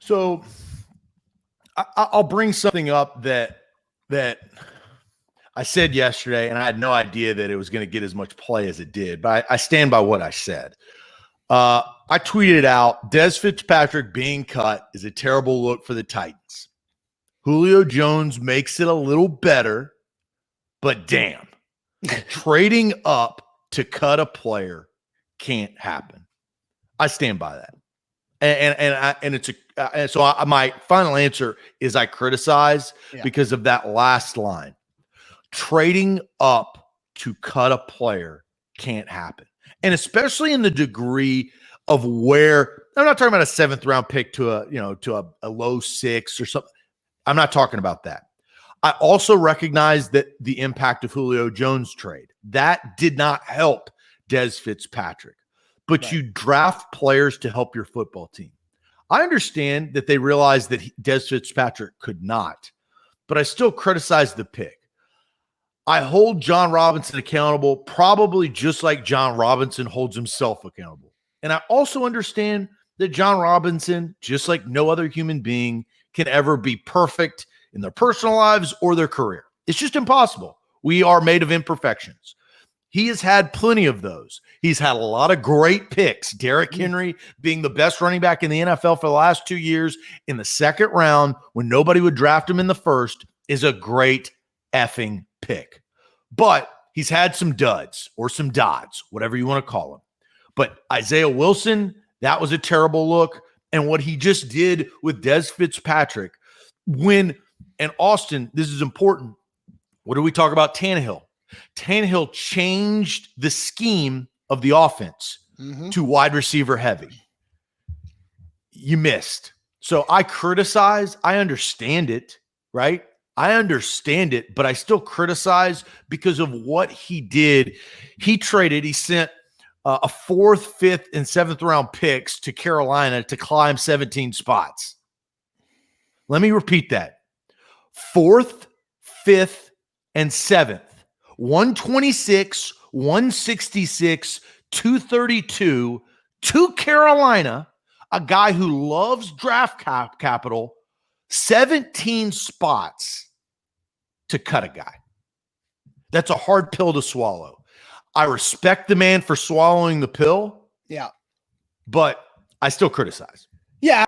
So I'll bring something up that I said yesterday, and I had no idea that it was going to get as much play as it did, but I stand by what I said. I tweeted out, Dez Fitzpatrick being cut is a terrible look for the Titans. Julio Jones makes it a little better, but damn, trading up to cut a player can't happen. I stand by that. My final answer is I criticize because of that last line. Trading up to cut a player can't happen. And especially in the degree of where I'm not talking about a 7th round pick to a low 6 or something. I'm not talking about that. I also recognize that the impact of Julio Jones trade that did not help Dez Fitzpatrick, but you draft players to help your football team. I understand that they realized that Dez Fitzpatrick could not, but I still criticize the pick. I hold Jon Robinson accountable, probably just like Jon Robinson holds himself accountable. And I also understand that Jon Robinson, just like no other human being, can ever be perfect in their personal lives or their career. It's just impossible. We are made of imperfections. He has had plenty of those. He's had a lot of great picks. Derrick Henry being the best running back in the NFL for the last 2 years in the 2nd round when nobody would draft him in the 1st is a great effing pick. But he's had some duds or some dods, whatever you want to call them. But Isaiah Wilson, that was a terrible look. And what he just did with Dez Fitzpatrick and Austin, this is important. What do we talk about Tannehill? Tannehill changed the scheme of the offense to wide receiver heavy. You missed. So I criticize. I understand it, right? I understand it, but I still criticize because of what he did. He sent a 4th, 5th, and 7th round picks to Carolina to climb 17 spots. Let me repeat that. 4th, 5th, and 7th. 126, 166, 232 to Carolina, a guy who loves draft capital, 17 spots to cut a guy. That's a hard pill to swallow. I respect the man for swallowing the pill. Yeah. But I still criticize. Yeah.